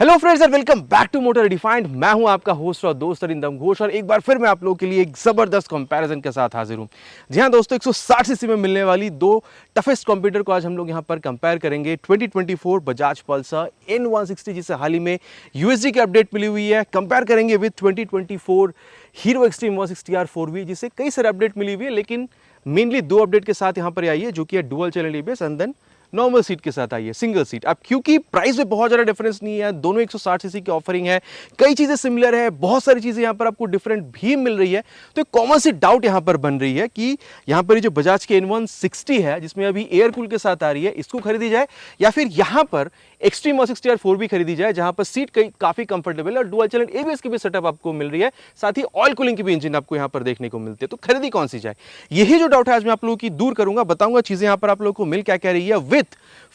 Hello friends and welcome back to motor redefined. मैं हूं आपका होस्ट और दोस्त अरिंदम घोष और एक बार फिर मैं आप लोगों के लिए एक जबरदस्त कंपैरिजन के साथ हाजिर हूं। जी हां दोस्तों, 160 सीसी में मिलने वाली दो टफेस्ट कंप्यूटर को आज हम लोग यहां पर कंपेयर करेंगे। 2024 बजाज पल्सर N160 जिसे हाल ही में यूएसडी की अपडेट मिली हुई है, कंपेयर करेंगे with 2024 hero extreme 160R 4V जिसे कई सारे अपडेट मिली हुई है, लेकिन मेनली दो अपडेट के साथ यहां पर आई है जो कि है dual channel ABS and then normal seat के साथ आई है, सिंगल सीट। अब क्योंकि प्राइस में बहुत ज्यादा डिफरेंस नहीं है, दोनों 160 सीसी की ऑफरिंग है, कई चीजें सिमिलर है, बहुत सारी चीजें यहां पर आपको डिफरेंट भी मिल रही है, तो एक कॉमन सी डाउट यहां पर बन रही है कि यहां पर जो बजाज की N160 है जिसमें अभी एयर कूल के साथ आ रही है, इसको खरीदी जाए या फिर यहां पर एक्सट्रीम 160R 4V खरीदी जाए जहां पर सीट काफी कंफर्टेबल है और डुअल चैनल एबीएस की भी सेटअप आपको मिल रही है, साथ ही ऑयल कूलिंग की भी इंजन आपको यहां पर देखने को मिलती है। तो खरीदी कौन सी जाए, यही जो डाउट है आज मैं आप लोगों की दूर करूंगा, बताऊंगा चीजें यहां पर आप लोगों को मिल क्या क्या रही है with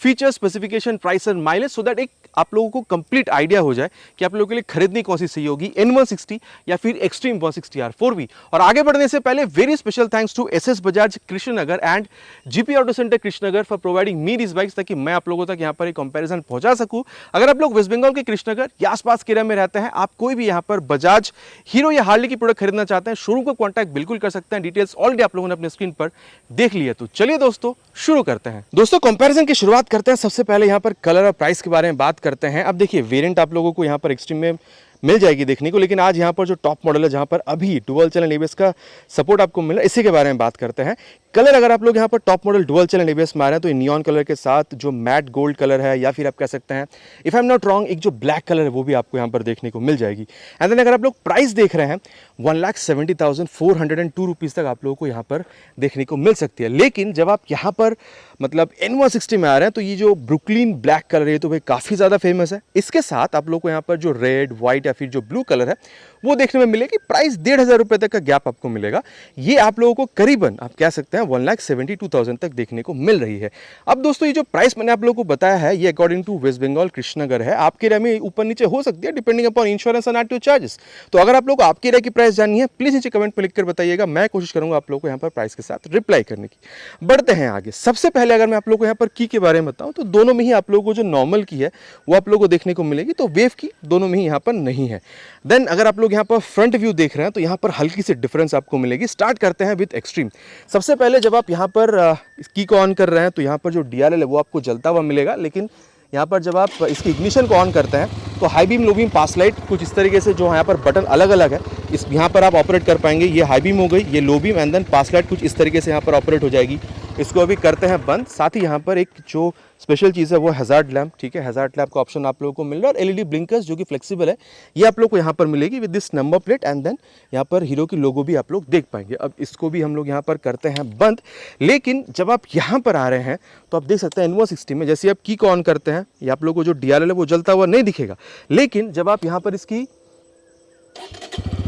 feature specification price and mileage, so that एक आप लोगों को कंप्लीट आइडिया हो जाए कि आप लोगों के लिए खरीदनी कौन सी सही होगी, N160 या फिर एक्सट्रीम 160R 4V। और आगे बढ़ने से पहले very special thanks to SS Bajaj Krishnanagar and GP auto centre Krishnanagar for providing me this bikes, ताकि मैं आप लोगों तक यहां पर एक कंपैरिजन पहुंचा सकूं। अगर आप लोग वेस्ट बंगाल के कृष्णनगर या आसपास के एरिया में रहते हैं, आप कोई भी यहां पर बजाज हीरो या हार्ली की प्रोडक्ट खरीदना चाहते हैं, शोरूम को कॉन्टैक्ट बिल्कुल कर सकते हैं। डिटेल्स ऑलरेडी आप लोगों ने अपने स्क्रीन पर देख लिया, तो चलिए दोस्तों शुरू करते हैं। दोस्तों कंपैरिजन की शुरुआत करते हैं, सबसे पहले यहां पर कलर और प्राइस के बारे में बात करते हैं। अब देखिए वेरिएंट आप लोगों को यहां पर एक्सट्रीम में मिल जाएगी देखने को, लेकिन आज यहां पर जो टॉप मॉडल है जहां पर अभी डुअल चैनल एबीएस का सपोर्ट आपको मिला, इसी के बारे में बात करते हैं। कलर अगर आप लोग यहां पर top model dual channel ABS में आ रहे हैं तो नियॉन कलर के साथ जो मैट गोल्ड कलर है या फिर आप कह सकते हैं if I am not wrong एक जो ब्लैक कलर है वो भी आपको यहां पर देखने को मिल जाएगी। एंड देन अगर आप लोग प्राइस देख रहे हैं 1,70,402 रुपीज़ तक आप लोगों को यहां पर देखने को मिल सकती है। लेकिन जब आप यहां पर मतलब N160 में आ रहे हैं तो ये जो ब्रुकलिन ब्लैक कलर है तो भाई काफ़ी ज़्यादा फेमस है। इसके साथ आप लोग को यहाँ पर जो रेड व्हाइट या फिर जो ब्लू कलर है वो देखने में मिलेगी। प्राइस 1,500 रुपये तक का गैप आपको मिलेगा। ये आप लोगों को करीबन आप कह सकते हैं 1,72,000 तक देखने को मिल रही है। अब दोस्तों ये जो प्राइस मैंने आप लोगों को बताया है ये अकॉर्डिंग टू वेस्ट बंगाल कृष्णनगर है। आपके एरिया में ऊपर नीचे हो सकती है depending upon insurance and RTO charges. तो अगर आप लोग को आपके एरिया की प्राइस जाननी है प्लीज नीचे कमेंट में लिखकर बताइएगा, मैं कोशिश करूंगा आप लोगों को यहाँ पर प्राइस के साथ रिप्लाई करने की। बढ़ते हैं आगे। सबसे पहले अगर मैं आप लोगों को यहाँ पर की के बारे में बताऊं तो दोनों में ही आप लोगों को जो नॉर्मल की है वो आप लोगों को देखने को मिलेगी, तो वेव की दोनों में ही यहाँ पर नहीं है। देन अगर आप लोग यहाँ पर फ्रंट व्यू देख रहे हैं तो यहाँ पर हल्की सी डिफरेंस आपको मिलेगी। स्टार्ट करते हैं विद एक्सट्रीम। सबसे पहले जब आप यहाँ पर की को ऑन कर रहे हैं तो यहाँ पर जो डीआरएल है वो आपको जलता हुआ मिलेगा, लेकिन यहाँ पर जब आप इसकी इग्निशन को ऑन करते हैं तो हाई बीम लो बीम पास लाइट कुछ इस तरीके से जो यहाँ पर बटन अलग अलग है इस यहाँ पर आप ऑपरेट कर पाएंगे। ये हाई बीम हो गई, ये low beam and then pass light कुछ इस तरीके से यहाँ पर ऑपरेट हो जाएगी। इसको अभी करते हैं बंद। साथ ही यहाँ पर एक जो स्पेशल चीज़ है वो हैजार्ड लैम्प, ठीक है, हैजार्ड लैम्प का ऑप्शन आप लोगों को मिल रहा है और एलईडी ब्लिंकर्स जो कि फ्लेक्सिबल है ये आप लोग को यहाँ पर मिलेगी with this number plate and then यहाँ पर हीरो की लोगो भी आप लोग देख पाएंगे। अब इसको भी हम लोग यहाँ पर करते हैं बंद। लेकिन जब आप यहाँ पर आ रहे हैं तो आप देख सकते हैं N160 में जैसे आप की को ऑन करते हैं ये आप लोग को जो डीआरएल है वो जलता हुआ नहीं दिखेगा, लेकिन जब आप यहाँ पर इसकी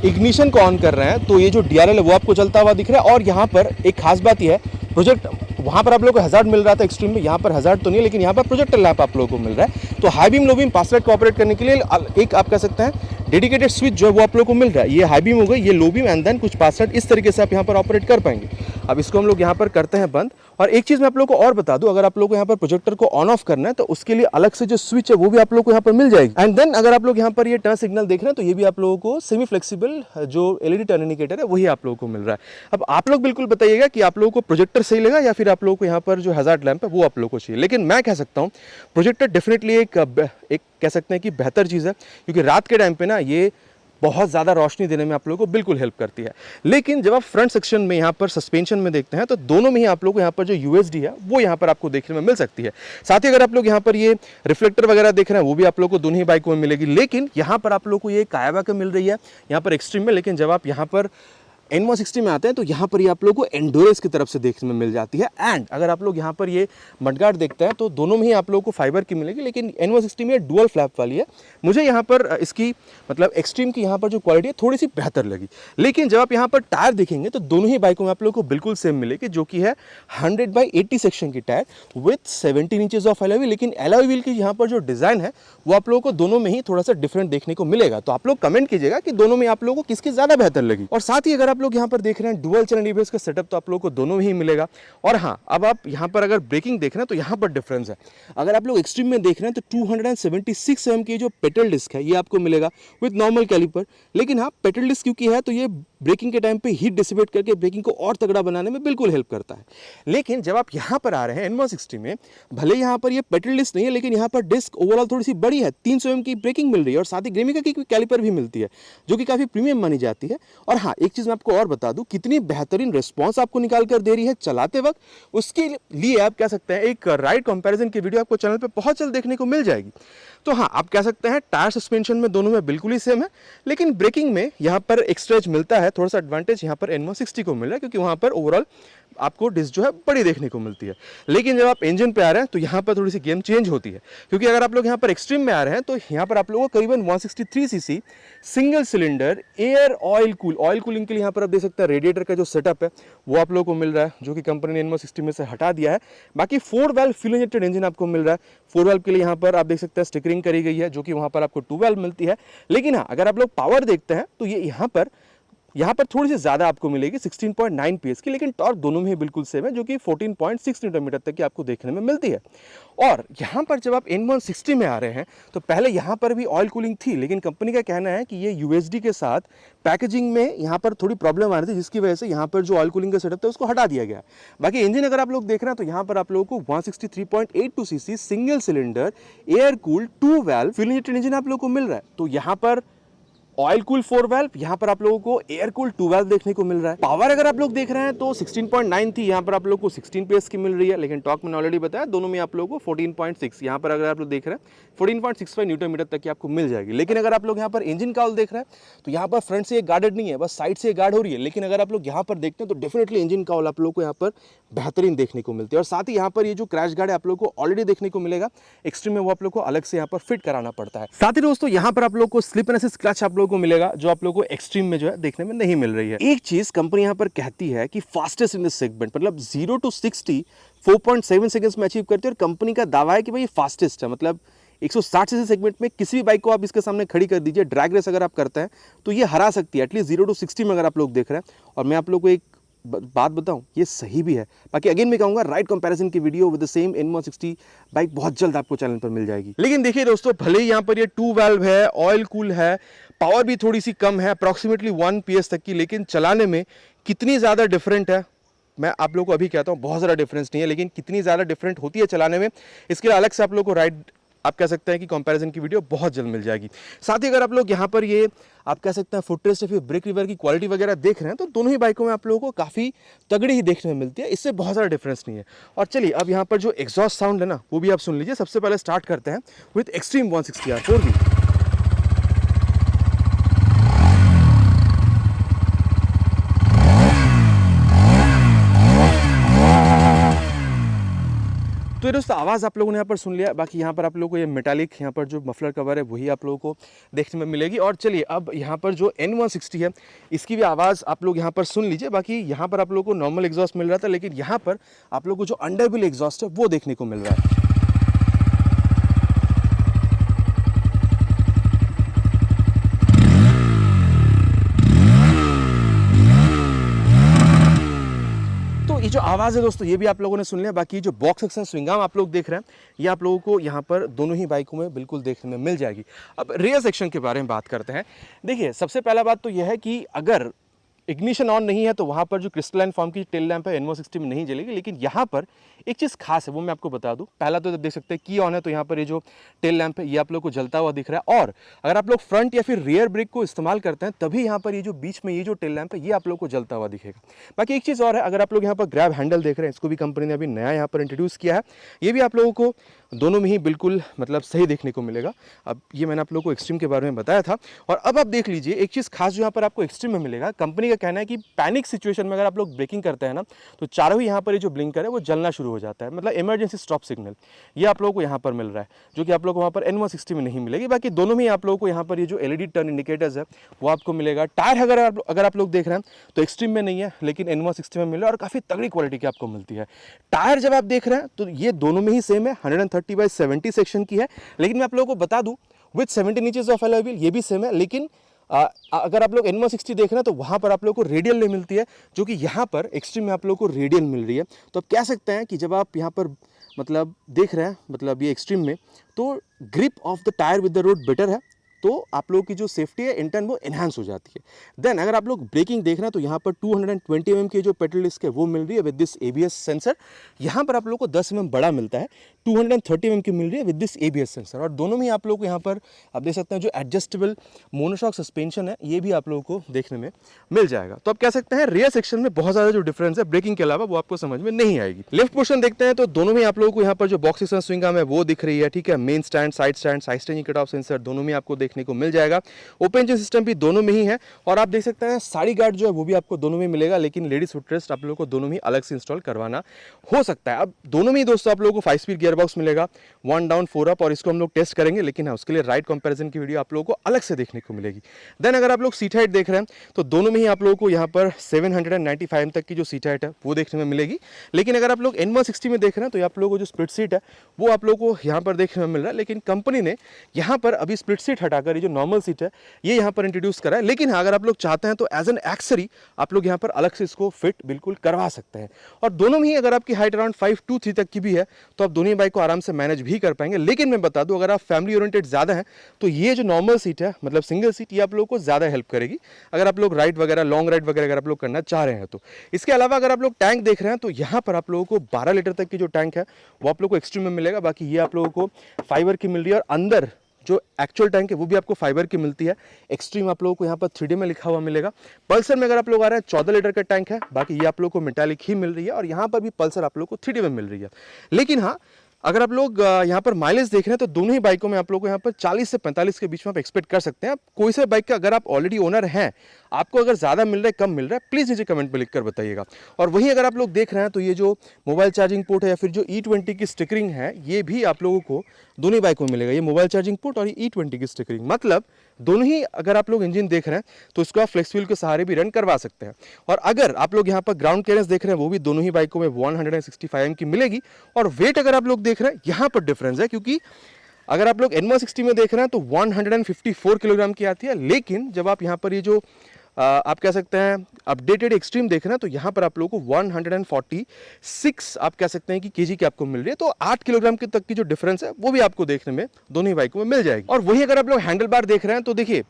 इग्निशन को ऑन कर रहे हैं तो ये जो डीआरएल है वो आपको जलता हुआ दिख रहा है। और यहाँ पर एक खास बात यह है, प्रोजेक्ट वहाँ पर आप लोगों को हैजार्ड मिल रहा था एक्सट्रीम में, यहाँ पर हैजार्ड तो नहीं है, लेकिन यहाँ पर प्रोजेक्टर लैंप आप लोगों को मिल रहा है। तो हाई बीम लो बीम पास लाइट को ऑपरेट करने के लिए एक आप कह सकते हैं डेडिकेटेड स्विच जो है वो आप लोगों को मिल रहा है। ये हाई बीम हो गई, ये लो बीम एंड देन कुछ पास लाइट इस तरीके से आप यहाँ पर ऑपरेट कर पाएंगे। अब इसको हम लोग यहाँ पर करते हैं बंद। और एक चीज़ मैं आप लोगों को और बता दूं, अगर आप लोगों को यहाँ पर प्रोजेक्टर को ऑन ऑफ करना है तो उसके लिए अलग से जो स्विच है वो भी आप लोगों को यहाँ पर मिल जाएगी। एंड देन अगर आप लोग यहाँ पर ये टर्न सिग्नल देख रहे हैं तो ये भी आप लोगों को सेमी फ्लेक्सिबल जो एलईडी टर्न इंडिकेटर है वही आप लोगों को मिल रहा है। अब आप लोग बिल्कुल बताइएगा कि आप लोगों को प्रोजेक्टर सही लगा या फिर आप लोगों को यहाँ पर जो हैजार्ड लैंप है वो आप लोगों को चाहिए। लेकिन मैं कह सकता हूँ प्रोजेक्टर डेफिनेटली एक कह सकते हैं कि बेहतर चीज़ है, क्योंकि रात के टाइम पे ना ये बहुत ज़्यादा रोशनी देने में आप लोगों को बिल्कुल हेल्प करती है। लेकिन जब आप फ्रंट सेक्शन में यहाँ पर सस्पेंशन में देखते हैं तो दोनों में ही आप लोगों को यहाँ पर जो यूएसडी है वो यहाँ पर आपको देखने में मिल सकती है। साथ ही अगर आप लोग यहाँ पर ये रिफ्लेक्टर वगैरह देख रहे हैं वो भी आप लोगों को दोनों ही बाइकों में मिलेगी। लेकिन यहाँ पर आप लोग को ये कायावा का मिल रही है यहाँ पर एक्सट्रीम में, लेकिन जब आप यहाँ पर N160 में आते हैं तो यहाँ पर ये आप लोगों को एंडोरेंस की तरफ से देखने में मिल जाती है। एंड अगर आप लोग यहाँ पर ये मडगार्ड देखते हैं तो दोनों में ही आप लोगों को फाइबर की मिलेगी, लेकिन N160 में डुअल फ्लैप वाली है। मुझे यहाँ पर इसकी मतलब एक्सट्रीम की यहाँ पर जो क्वालिटी है थोड़ी सी बेहतर लगी। लेकिन जब आप यहाँ पर टायर देखेंगे तो दोनों ही बाइकों में आप लोगों को बिल्कुल सेम मिलेगी, जो कि है 100/80 सेक्शन की tyre with 17 inches of alloy wheel. लेकिन एलॉय व्हील की यहाँ पर जो डिज़ाइन है वो आप लोगों को दोनों में ही थोड़ा सा डिफरेंट देखने को मिलेगा। तो आप लोग कमेंट कीजिएगा कि दोनों में आप लोगों को किसकी ज़्यादा बेहतर लगी। और साथ ही अगर आप लोग यहाँ पर देख रहे हैं डुअल चैनल एबीएस का सेटअप तो आप लोगों को दोनों में ही मिलेगा। और हाँ, अब आप यहाँ पर अगर ब्रेकिंग देख रहे हैं तो यहाँ पर डिफरेंस है। अगर आप लोग एक्सट्रीम में देख रहे हैं तो 276 mm की जो पेडल डिस्क है ये आपको मिलेगा विद नॉर्मल कैलिपर। लेकिन हाँ, पेडल डिस्क क्योंकि है तो ये ब्रेकिंग के टाइम पे हीट डिसिपेट करके ब्रेकिंग को और तगड़ा बनाने में बिल्कुल हेल्प करता है। लेकिन जब आप यहाँ पर आ रहे हैं N160 में, भले यहाँ पर ये पेडल डिस्क नहीं है लेकिन यहाँ पर डिस्क ओवरऑल थोड़ी सी बड़ी है, 300 mm की ब्रेकिंग मिल रही है और साथ ही ग्रेमिका की कैलिपर भी मिलती है जो कि काफ़ी प्रीमियम मानी जाती है। और हाँ, एक चीज़ मैं आपको और बता दूं, कितनी बेहतरीन रिस्पॉन्स आपको निकाल कर दे रही है चलाते वक्त, उसके लिए आप कह सकते हैं एक राइड कंपैरिजन की वीडियो आपको चैनल पे बहुत जल्द देखने को मिल जाएगी। तो हाँ, आप कह सकते हैं टायर सस्पेंशन में दोनों में बिल्कुल ही सेम है, लेकिन ब्रेकिंग में यहाँ पर एक स्ट्रेच मिलता है, थोड़ा सा एडवांटेज यहाँ पर N160 को मिल रहा है क्योंकि वहाँ पर ओवरऑल आपको डिस्क जो है बड़ी देखने को मिलती है। लेकिन जब आप इंजन पे आ रहे हैं तो यहाँ पर थोड़ी सी गेम चेंज होती है, क्योंकि अगर आप लोग यहाँ पर एक्सट्रीम में आ रहे हैं तो यहाँ पर आप लोगों को करीबन 163 CC single cylinder air oil cooling के लिए यहाँ पर आप देख सकते हैं रेडिएटर का जो सेटअप है वो आप लोगों को मिल रहा है, जो कि कंपनी ने N160 में से हटा दिया है। बाकी 4 वाल्व फ्यूल इंजेक्टेड इंजन आपको मिल रहा है। 4 वाल्व के लिए यहाँ पर आप देख सकते हैं स्टिकरिंग करी गई है, जो कि वहाँ पर आपको 2 वाल्व मिलती है। लेकिन हाँ, अगर आप लोग पावर देखते हैं तो ये यहाँ पर थोड़ी सी ज़्यादा आपको मिलेगी 16.9 PS की, लेकिन टॉर्क दोनों में ही बिल्कुल सेम है, जो कि 14.6 न्यूटन मीटर तक की आपको देखने में मिलती है। और यहाँ पर जब आप N160 में आ रहे हैं तो पहले यहाँ पर भी ऑयल कूलिंग थी, लेकिन कंपनी का कहना है कि ये USD के साथ पैकेजिंग में यहाँ पर थोड़ी प्रॉब्लम आ रही थी, जिसकी वजह से यहाँ पर जो ऑयल कूलिंग का सेटअप था उसको हटा दिया गया। बाकी इंजन अगर आप लोग देख रहे हैं तो यहाँ पर आप लोगों को 163.82 CC single cylinder air cooled 2 valve fuel injected engine आप लोगों को मिल रहा है। तो यहाँ पर ऑयल कूल 4 वाल्व, यहाँ पर आप लोगों को एयर कूल 2 वाल्व देखने को मिल रहा है। पावर अगर आप लोग देख रहे हैं तो 16.9 थी, यहाँ पर आप लोगों को 16 PS की मिल रही है, लेकिन टॉर्क मैंने ऑलरेडी बताया दोनों में आप लोगों को 14.6, यहाँ पर अगर आप लोग देख रहे हैं 14.65 न्यूटन मीटर तक की आपको मिल जाएगी। लेकिन अगर आप लोग यहाँ पर इंजन काउल देख रहे हैं तो यहाँ पर फ्रंट से गार्डेड नहीं है, बस साइड से गार्ड हो रही है। लेकिन अगर आप लोग यहाँ पर देखते हैं तो डेफिनेटली इंजन काउल आप लोग को यहाँ पर बेहतरीन देखने को मिलती है। और साथ ही यहाँ पर ये जो क्रैश गार्ड है आप लोग को ऑलरेडी देखने को मिलेगा, एक्सट्रीम में वो आप लोग को अलग से यहाँ पर फिट कराना पड़ता है। साथ ही दोस्तों यहाँ पर आप लोग को स्लिप एंड असिस्ट क्लच आप लोग को मिलेगा, जो आप लोगों को एक्सट्रीम में जो है देखने में नहीं मिल रही है। एक चीज कंपनी यहाँ पर कहती है कि फास्टेस्ट इन दिस सेगमेंट, मतलब 0 to 60 4.7 सेकंड्स में अचीव करती है। और कंपनी का दावा है कि भाई ये फास्टेस्ट है, मतलब 160 सीसी सेगमेंट में किसी भी बाइक को आप इसके सामने खड़ी कर दीजिए, ड्रैग रेस अगर आप करते हैं तो ये हरा सकती है, एटलीस्ट 0 to 60 में अगर आप लोग देख रहे हैं। और मैं आप लोग को एक बात बताऊं, ये सही भी है। बाकी अगेन मैं कहूंगा राइड कंपैरिजन की video with the same N160 bike बहुत जल्द आपको चैनल पर मिल जाएगी। लेकिन देखिए दोस्तों, भले ही यहाँ पर ये 2 वाल्व है, ऑयल कूल है, पावर भी थोड़ी सी कम है अप्रॉक्सीमेटली 1 PS तक की, लेकिन चलाने में कितनी ज़्यादा डिफरेंट है मैं आप लोगों को अभी कहता हूँ। बहुत ज़्यादा डिफरेंस नहीं है, लेकिन कितनी ज़्यादा डिफरेंट होती है चलाने में, इसके लिए अलग से आप लोग को राइड आप कह सकते हैं कि कंपैरिजन की वीडियो बहुत जल्द मिल जाएगी। साथ ही अगर आप लोग यहाँ पर ये आप कह सकते हैं फुटरेस्ट या फिर ब्रेक रिवर की क्वालिटी वगैरह देख रहे हैं तो दोनों ही बाइकों में आप लोगों को काफ़ी तगड़ी ही देखने में मिलती है, इससे बहुत ज़्यादा डिफरेंस नहीं है। और चलिए अब यहाँ पर जो एग्जॉस्ट साउंड है ना वो भी आप सुन लीजिए। सबसे पहले स्टार्ट करते हैं विथ एक्सट्रीम 160R 4V। तो दोस्तों आवाज़ आप लोगों ने यहाँ पर सुन लिया। बाकी यहाँ पर आप लोगों को ये मेटालिक यहाँ पर जो मफलर कवर है वही आप लोगों को देखने में मिलेगी। और चलिए अब यहाँ पर जो N160 है इसकी भी आवाज़ आप लोग यहाँ पर सुन लीजिए। बाकी यहाँ पर आप लोगों को नॉर्मल एग्जॉस्ट मिल रहा था, लेकिन यहाँ पर आप लोगों को जो अंडरबिल एग्जॉस्ट है वो देखने को मिल रहा है। ये जो आवाज़ है दोस्तों ये भी आप लोगों ने सुन लिया। बाकी जो बॉक्स सेक्शन स्विंग आर्म आप लोग देख रहे हैं ये आप लोगों को यहाँ पर दोनों ही बाइकों में बिल्कुल देखने में मिल जाएगी। अब रेयर सेक्शन के बारे में बात करते हैं। देखिए सबसे पहला बात तो यह है कि अगर इग्निशन ऑन नहीं है तो वहाँ पर जो क्रिस्टलाइन फॉर्म की टेल लैंप है N160 में नहीं जलेगी। लेकिन यहाँ पर एक चीज़ खास है वो मैं आपको बता दूँ। पहला तो देख सकते हैं की ऑन है तो यहाँ पर ये जो टेल लैंप है ये आप लोग को जलता हुआ दिख रहा है। और अगर आप लोग फ्रंट या फिर रियर ब्रेक को इस्तेमाल करते हैं तभी यहाँ पर ये जो बीच में ये जो टेल लैंप है ये आप लोग को जलता हुआ दिखेगा। बाकी एक चीज़ और है, अगर आप लोग यहाँ पर ग्रैब हैंडल देख रहे हैं इसको भी कंपनी ने अभी नया यहाँ पर इंट्रोड्यूस किया है। ये भी आप लोगों को दोनों में ही बिल्कुल मतलब सही देखने को मिलेगा। अब ये मैंने आप लोगों को एक्सट्रीम के बारे में बताया था। और अब आप देख लीजिए एक चीज़ खास जो यहाँ पर आपको एक्सट्रीम में मिलेगा। कंपनी का कहना है कि पैनिक सिचुएशन में अगर आप लोग ब्रेकिंग करते हैं ना तो चारों ही यहाँ पर ये जो ब्लिंकर है वो जलना शुरू हो जाता है, मतलब इमरजेंसी स्टॉप सिग्नल ये आप लोगों को यहाँ पर मिल रहा है, जो कि आप लोगों को वहाँ पर N160 में नहीं मिलेगी। बाकी दोनों में आप लोगों को यहाँ पर ये जो LED टर्न इंडिकेटर्स है वो आपको मिलेगा। टायर अगर आप लोग देख रहे हैं तो एक्सट्रीम में नहीं है लेकिन N160 में मिला और काफ़ी तगड़ी क्वालिटी की आपको मिलती है। टायर जब आप देख रहे हैं तो ये दोनों में ही सेम है, 130/70 सेक्शन की है। लेकिन मैं आप लोगों को बता दूँ with 17 inches of alloy wheel ये भी सेम है, लेकिन अगर आप लोग N160 देख रहे हैं तो वहाँ पर आप लोग को रेडियल नहीं मिलती है, जो कि यहाँ पर एक्सट्रीम में आप लोग को रेडियल मिल रही है। तो आप कह सकते हैं कि जब आप यहाँ पर मतलब देख रहे हैं मतलब ये एक्सट्रीम में, तो grip of the tyre with the road better है, तो आप लोगों की जो सेफ्टी है इंटर्न वो एनहांस हो जाती है। देन अगर आप लोग ब्रेकिंग देख रहे हैं तो यहाँ पर 220 mm की जो पेट्रोल डिस्क है वो मिल रही है विद दिस ABS सेंसर। यहाँ पर आप लोगों को 10 mm बड़ा मिलता है, 230 mm की मिल रही है विद दिस ABS सेंसर। और दोनों में आप लोग को यहाँ पर आप देख सकते हैं जो एडजस्टेबल मोनोशॉक सस्पेंशन है ये भी आप लोगों को देखने में मिल जाएगा। तो आप कह सकते हैं रियर सेक्शन में बहुत ज़्यादा जो डिफरेंस है ब्रेकिंग के अलावा वो आपको समझ में नहीं आएगी। लेफ्ट पोर्शन देखते हैं तो दोनों में आप लोगों को यहाँ पर जो बॉक्स सिस्टम स्विंग आर्म है वो दिख रही है, ठीक है। Main stand, side standing cut off sensor दोनों में आपको देखने को मिल जाएगा। ओपन इंजन सिस्टम भी दोनों में ही है। और आप देख सकते हैं साइड गार्ड जो है वो भी आपको दोनों में मिलेगा, लेकिन लेडीज फुटरेस्ट आप लोगों को दोनों में अलग से इंस्टॉल करवाना हो सकता है। अब दोनों में ही दोस्तों आप लोगों को 5 स्पीड गियर बॉक्स मिलेगा, 1 डाउन 4 अप, और इसको हम लोग टेस्ट करेंगे, लेकिन हाँ उसके लिए राइड कंपैरिजन की वीडियो आप लोगों को अलग से देखने को मिलेगी। देन अगर आप लोग सीट हाइट देख रहे हैं तो दोनों में ही आप लोगों को यहाँ पर 795 तक की जो सीट हाइट है वो देखने में मिलेगी। लेकिन अगर आप लोग N160 में देख रहे हैं तो आप लोगों को जो स्प्लिट सीट है वो आप लोगों को यहाँ पर देखने में मिल रहा है, लेकिन कंपनी ने यहाँ पर अभी स्प्लिट सीट हटाकर ये जो नॉर्मल सीट है ये यहाँ पर इंट्रोड्यूस करा है। लेकिन अगर आप लोग चाहते हैं तो एज एन एक्सेसरी आप लोग यहाँ पर अलग से इसको फिट बिल्कुल करवा सकते हैं। और दोनों में ही अगर आपकी हाइट अराउंड 5'2" तक की भी है तो आप दोनों ही बाइक को आराम से मैनेज भी कर पाएंगे। लेकिन मैं बता दूं अगर आप फैमिली ओरिएंटेड ज़्यादा हैं तो ये जो नॉर्मल सीट है मतलब सिंगल सीट ये आप लोगों को ज़्यादा हेल्प करेगी अगर आप लोग राइड वगैरह लॉन्ग राइड वगैरह अगर आप लोग करना चाह रहे हैं तो। इसके अलावा अगर आप लोग टैंक देख रहे हैं तो यहाँ पर आप लोगों को 12 लीटर तक की जो टैंक है वो आप लोग को एक्सट्रीम में मिलेगा। बाकी ये आप लोगों को फाइबर की मिल रही है, और अंदर जो एक्चुअल टैंक है वो भी आपको फाइबर की मिलती है। एक्सट्रीम आप लोगों को यहाँ पर 3D में लिखा हुआ मिलेगा। पल्सर में अगर आप लोग आ रहे हैं 14 लीटर का टैंक है, बाकी ये आप लोगों को मेटालिक ही मिल रही है, और यहाँ पर भी पल्सर आप लोगों को 3D में मिल रही है। लेकिन हाँ अगर आप लोग यहाँ पर माइलेज देख रहे हैं तो दोनों ही बाइकों में आप लोग को यहाँ पर 40 से 45 के बीच में आप एक्सपेक्ट कर सकते हैं। आप कोई से बाइक का अगर आप ऑलरेडी ओनर हैं, आपको अगर ज़्यादा मिल रहा है कम मिल रहा है प्लीज़ नीचे कमेंट में लिखकर बताइएगा। और वहीं अगर आप लोग देख रहे हैं तो ये जो मोबाइल चार्जिंग पोर्ट है या फिर जो E20 की स्टिकरिंग है ये भी आप लोगों को दोनों ही बाइकों में मिलेगा। ये मोबाइल चार्जिंग पोर्ट और ये E20 की स्टिकरिंग, मतलब दोनों ही अगर आप लोग इंजन देख रहे हैं तो इसको आप फ्लेक्स व्हील के सहारे भी रन करवा सकते हैं। और अगर आप लोग यहाँ पर ग्राउंड क्लियरेंस देख रहे हैं वो भी दोनों ही बाइकों में 165 mm की मिलेगी। और वेट अगर आप लोग देख रहे हैं यहाँ पर डिफरेंस है, क्योंकि अगर आप लोग N160 में देख रहे हैं तो 154 किलोग्राम की आती है, लेकिन जब आप यहाँ पर ये जो आप कह सकते हैं अपडेटेड एक्सट्रीम देख रहे हैं तो यहाँ पर आप लोगों को 146 आप कह सकते हैं कि केजी की आपको मिल रही है। तो 8 किलोग्राम के तक की जो डिफरेंस है वो भी आपको देखने में दोनों ही बाइकों में मिल जाएगी। और वही अगर आप लोग हैंडल बार देख रहे हैं तो देखिए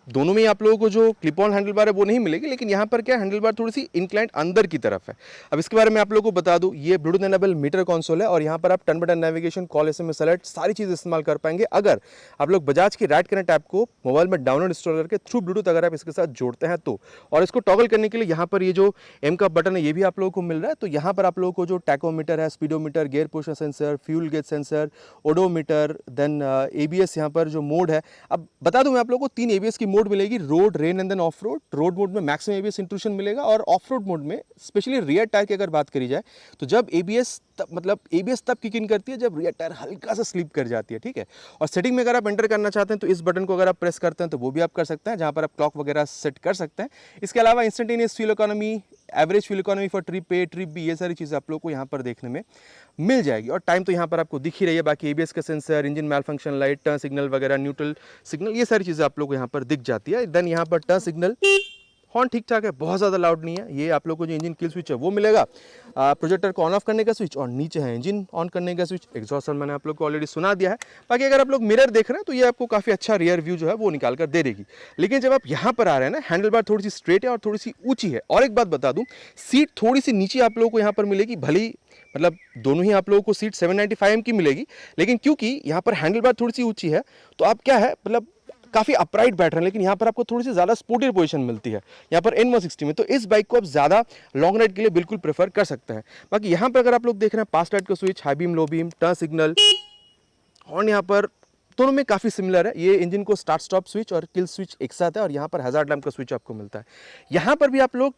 दोनों में ही आप लोगों को जो क्लिप ऑन हैंडल बार है वो नहीं मिलेगी, लेकिन यहाँ पर क्या हैंडल बार थोड़ी सी इंक्लाइंट अंदर की तरफ है। अब इसके बारे में आप लोगों को बता दूं ये ब्लूटूथ एनेबल मीटर कंसोल है, और यहाँ पर आप turn button navigation, call, SMS alert सारी चीज़ इस्तेमाल कर पाएंगे अगर आप लोग बजाज की राइड कनेक्ट ऐप को मोबाइल में डाउनलोड इंस्टॉल करके थ्रू ब्लूटूथ अगर आप इसके साथ जोड़ते हैं तो। और इसको टॉगल करने के लिए यहाँ पर ये जो M का बटन है ये भी आप लोगों को मिल रहा है। तो यहाँ पर आप लोगों को जो टैकोमीटर है, speedometer, gear position sensor, fuel gauge sensor, odometer, then ABS यहाँ पर जो मोड है। अब बता दूं मैं आप लोगों को 3 ABS की मोड मिलेगी, road, rain and then off road. Road mode में मैक्सिमम ABS इंट्रूशन मिलेगा, और ऑफ रोड मोड में स्पेशली रियर टायर की अगर बात करी जाए तो जब ABS तब किक इन करती है जब रियर टायर हल्का सा स्लिप कर जाती है, ठीक है। और सेटिंग में अगर आप एंटर करना चाहते हैं तो इस बटन को अगर आप प्रेस करते हैं तो वो भी आप कर सकते हैं, जहां पर आप क्लॉक वगैरह सेट कर सकते हैं। इसके अलावा instantaneous fuel economy, average fuel economy for trip A, trip B, ये सारी चीज़ें आप लोग को यहाँ पर देखने में मिल जाएगी। और टाइम तो यहाँ पर आपको दिख ही रही है। बाकी ABS का सेंसर, इंजन मैल फंक्शन लाइट, टर्न सिग्नल वगैरह, न्यूट्रल सिग्नल, ये सारी चीज़ें आप लोग को यहाँ पर दिख जाती है। देन यहाँ पर टर्न सिग्नल, हॉर्न ठीक ठाक है, बहुत ज़्यादा लाउड नहीं है। ये आप लोग को जो इंजन किल स्विच है वो मिलेगा, प्रोजेक्टर को ऑन ऑफ करने का स्विच, और नीचे है इंजन ऑन करने का स्विच। एग्जॉस्ट मैंने आप लोग को ऑलरेडी सुना दिया है। बाकी अगर आप लोग मिरर देख रहे हैं तो ये आपको काफ़ी अच्छा रियर व्यू जो है वो निकाल कर दे देगी। लेकिन जब आप यहाँ पर आ रहे हैं ना, हैंडल बार थोड़ी सी स्ट्रेट है और थोड़ी सी ऊँची है। और एक बात बता दूँ, सीट थोड़ी सी नीचे आप लोगों को यहाँ पर मिलेगी, भली मतलब दोनों ही आप लोगों को सीट 795 mm की मिलेगी, लेकिन क्योंकि यहाँ पर हैंडल बार थोड़ी सी ऊँची है तो आप क्या है मतलब काफ़ी अपराइट बैठ रहे हैं, लेकिन यहाँ पर आपको थोड़ी सी ज़्यादा स्पोर्टी पोजीशन मिलती है यहाँ पर N160 में। तो इस बाइक को आप ज़्यादा लॉन्ग राइड के लिए बिल्कुल प्रेफर कर सकते हैं। बाकी यहाँ पर अगर आप लोग देख रहे हैं पास्ट लाइट का switch, high beam, low beam, turn signal, horn यहाँ पर दोनों में काफ़ी सिमिलर है। ये इंजन को स्टार्ट स्टॉप स्विच और किल स्विच एक साथ है, और यहाँ पर हैजार्ड लैम्प का स्विच आपको मिलता है। यहाँ पर भी आप लोग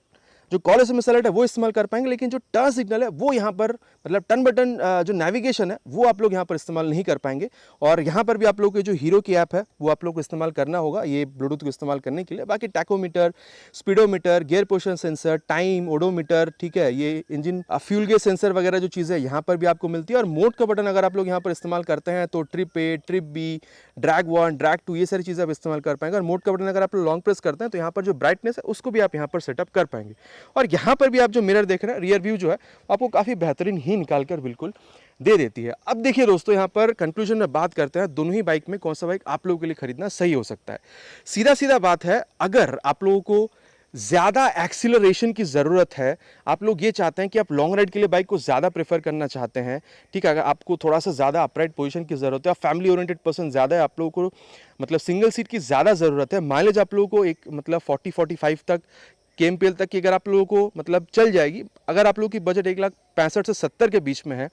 जो कॉल एसएमएस अलर्ट है वो इस्तेमाल कर पाएंगे, लेकिन जो टर्न सिग्नल है वो यहाँ पर मतलब टर्न बटन जो नेविगेशन है वो आप लोग यहाँ पर इस्तेमाल नहीं कर पाएंगे। और यहाँ पर भी आप लोग के जो हीरो की ऐप है वो आप लोग को इस्तेमाल करना होगा ये ब्लूटूथ को इस्तेमाल करने के लिए। बाकी tachometer, speedometer, gear position sensor, time, odometer, ठीक है, ये इंजन फ्यूल गेज सेंसर वगैरह जो चीज़ है यहाँ पर भी आपको मिलती है। और मोड का बटन अगर आप लोग यहाँ पर इस्तेमाल करते हैं तो trip A, trip B, drag 1, drag 2 ये सारी चीज़ें आप इस्तेमाल कर पाएंगे। और मोड का बटन अगर आप लोग लॉन्ग प्रेस करते हैं तो यहाँ पर जो ब्राइटनेस है उसको भी आप यहाँ पर सेटअप कर पाएंगे। और यहाँ पर भी आप जो मिरर देख रहे हैं, रियर व्यू जो है आपको काफ़ी बेहतरीन ही निकाल कर बिल्कुल दे देती है। अब देखिए दोस्तों, यहाँ पर कंक्लूजन में बात करते हैं दोनों ही बाइक में कौन सा बाइक आप लोगों के लिए खरीदना सही हो सकता है। सीधा सीधा बात है, अगर आप लोगों को ज़्यादा एक्सीलरेशन की ज़रूरत है, आप लोग ये चाहते हैं कि आप लॉन्ग राइड के लिए बाइक को ज़्यादा प्रेफर करना चाहते हैं, ठीक है, अगर आपको थोड़ा सा ज़्यादा अपराइट पोजीशन की ज़रूरत है, फैमिली ओरिएंटेड पर्सन ज़्यादा है, आप लोगों को मतलब सिंगल सीट की ज़्यादा ज़रूरत है, माइलेज आप लोगों को एक मतलब 40-45 तक KMPL तक की अगर आप लोगों को मतलब चल जाएगी, अगर आप लोगों की बजट 1,65,000 से 70 के बीच में है,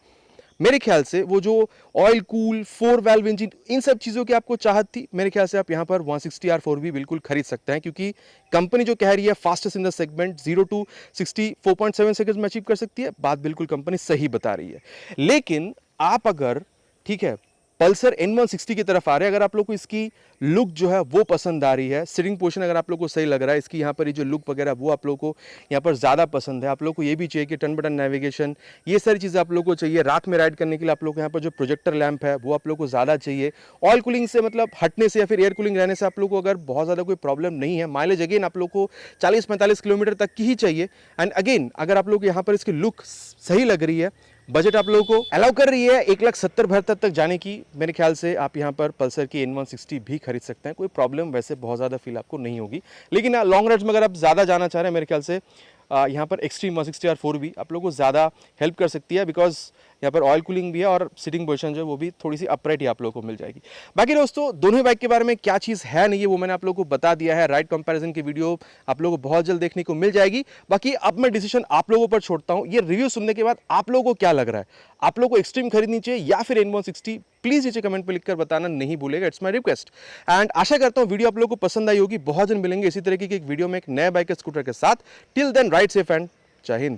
मेरे ख्याल से वो जो ऑयल कूल 4 वाल्व इंजन इन सब चीज़ों की आपको चाहत थी, मेरे ख्याल से आप यहाँ पर 160R4 भी बिल्कुल खरीद सकते हैं, क्योंकि कंपनी जो कह रही है fastest in the segment 0 to 60 4.7 seconds में अचीव कर सकती है, बात बिल्कुल कंपनी सही बता रही है। लेकिन आप अगर, ठीक है, पल्सर N160 की तरफ आ रहे हैं, अगर आप लोग को इसकी लुक जो है वो पसंद आ रही है, सिटिंग पोजीशन अगर आप लोग को सही लग रहा है, इसकी यहाँ पर ये जो लुक वगैरह वो आप लोग को यहाँ पर ज़्यादा पसंद है, आप लोग को ये भी चाहिए कि टर्न बटन नेविगेशन ये सारी चीज़ें आप लोग को चाहिए, रात में राइड करने के लिए आप लोग को यहाँ पर जो प्रोजेक्टर लैंप है वो आप लोग को ज़्यादा चाहिए, ऑयल कूलिंग से मतलब हटने से या फिर एयर कूलिंग रहने से आप लोग को अगर बहुत ज़्यादा कोई प्रॉब्लम नहीं है, माइलेज अगेन आप लोग को 40-45 किलोमीटर तक की ही चाहिए। एंड अगेन अगर आप लोग यहाँ पर इसकी लुक सही लग रही है, बजट आप लोगों को अलाउ कर रही है 1,70,72 तक जाने की, मेरे ख्याल से आप यहाँ पर पल्सर की N160 भी खरीद सकते हैं, कोई प्रॉब्लम वैसे बहुत ज़्यादा फील आपको नहीं होगी। लेकिन लॉन्ग राइड्स में अगर आप ज़्यादा जाना चाह रहे हैं, मेरे ख्याल से यहाँ पर एक्सट्रीम 160R4 भी आप लोगों को ज़्यादा हेल्प कर सकती है, बिकॉज यहाँ पर ऑयल कूलिंग भी है और सिटिंग पोजीशन जो है वो भी थोड़ी सी अपराइट ही आप लोगों को मिल जाएगी। बाकी दोस्तों दोनों ही बाइक के बारे में क्या चीज़ है नहीं है वो मैंने आप लोगों को बता दिया है, राइड कंपैरिजन की वीडियो आप लोगों को बहुत जल्द देखने को मिल जाएगी। बाकी अब मैं डिसीजन आप लोगों पर छोड़ता हूँ, ये रिव्यू सुनने के बाद आप लोगों को क्या लग रहा है, आप लोगों को एक्सट्रीम खरीदनी चाहिए या फिर N160, प्लीज़ नीचे कमेंट पर लिखकर बताना नहीं भूलेगा, इट्स माय रिक्वेस्ट। एंड आशा करता हूँ वीडियो आप लोगों को पसंद आई होगी, बहुत जल्द मिलेंगे इसी तरीके की एक वीडियो में एक नए बाइक स्कूटर के साथ। Till then ride safe and जय हिंद।